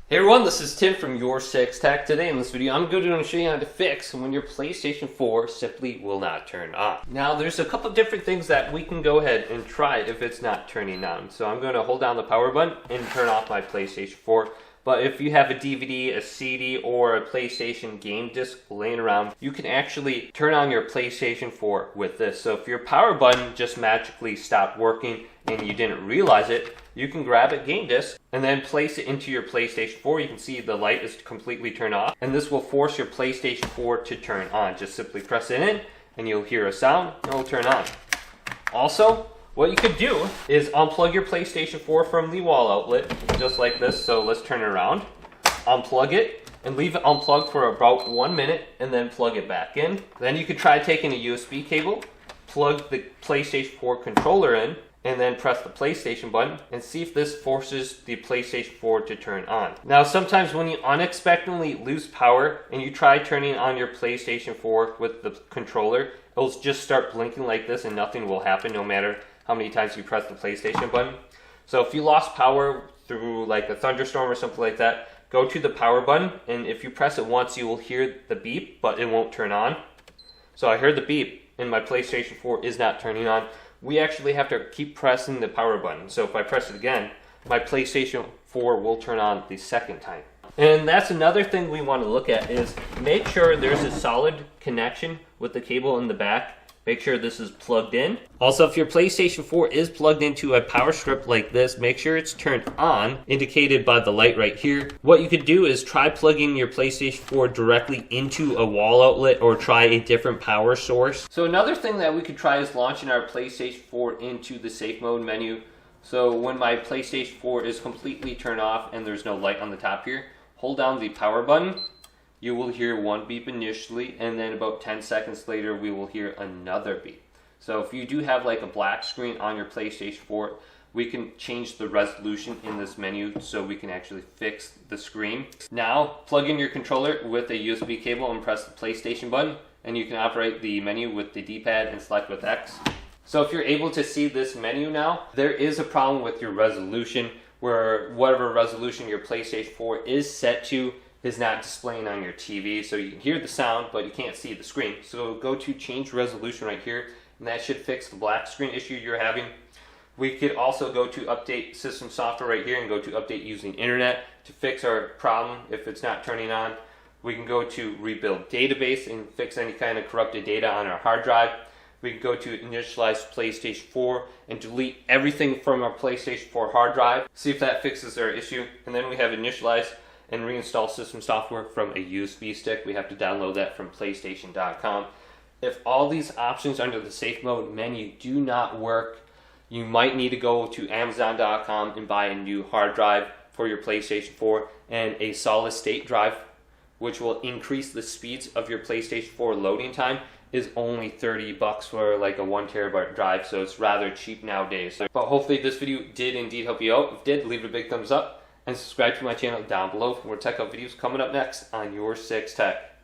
Hey everyone, this is Tim from Your 6 Tech. Today in this video, I'm going to show you how to fix when your PlayStation 4 simply will not turn on. Now, there's a couple different things that we can go ahead and try if it's not turning on. So I'm going to hold down the power button and turn off my PlayStation 4. But if you have a DVD, a CD, or a PlayStation game disc laying around, you can actually turn on your PlayStation 4 with this. So if your power button just magically stopped working and you didn't realize it, you can grab a game disc and then place it into your PlayStation 4. You can see the light is completely turned off, and this will force your PlayStation 4 to turn on. Just simply press it in and you'll hear a sound and it will turn on. Also, what you could do is unplug your PlayStation 4 from the wall outlet, just like this. So let's turn it around, unplug it, and leave it unplugged for about 1 minute, and then plug it back in. Then you could try taking a USB cable, plug the PlayStation 4 controller in, and then press the PlayStation button and see if this forces the PlayStation 4 to turn on. Now, sometimes when you unexpectedly lose power and you try turning on your PlayStation 4 with the controller, it'll just start blinking like this and nothing will happen no matter how many times you press the PlayStation button. So if you lost power through like a thunderstorm or something like that, go to the power button, and if you press it once, you will hear the beep, but it won't turn on. So I heard the beep and my PlayStation 4 is not turning on. We actually have to keep pressing the power button. So if I press it again, my PlayStation 4 will turn on the second time. And that's another thing we want to look at, is make sure there's a solid connection with the cable in the back. Make sure this is plugged in. Also, if your PlayStation 4 is plugged into a power strip like this, make sure it's turned on, indicated by the light right here. What you could do is try plugging your PlayStation 4 directly into a wall outlet, or try a different power source. So another thing that we could try is launching our PlayStation 4 into the safe mode menu. So when my PlayStation 4 is completely turned off and there's no light on the top here, hold down the power button. You will hear one beep initially, and then about 10 seconds later we will hear another beep. So if you do have like a black screen on your PlayStation 4, we can change the resolution in this menu so we can actually fix the screen. Now plug in your controller with a USB cable and press the PlayStation button, and you can operate the menu with the D-pad and select with X. So if you're able to see this menu now, there is a problem with your resolution, where whatever resolution your PlayStation 4 is set to is not displaying on your TV. So you can hear the sound, but you can't see the screen. So go to change resolution right here, and that should fix the black screen issue you're having. We could also go to update system software right here and go to update using internet to fix our problem if it's not turning on. We can go to rebuild database and fix any kind of corrupted data on our hard drive. We can go to initialize PlayStation 4 and delete everything from our PlayStation 4 hard drive. See if that fixes our issue. And then we have initialize and reinstall system software from a USB stick. We have to download that from PlayStation.com. If all these options under the safe mode menu do not work, you might need to go to Amazon.com and buy a new hard drive for your PlayStation 4 and a solid state drive, which will increase the speeds of your PlayStation 4 loading time. Is only $30 for like a 1 terabyte drive, so it's rather cheap nowadays. But hopefully this video did indeed help you out. If it did, leave it a big thumbs up and subscribe to my channel down below for more tech up videos coming up next on Your 6 Tech.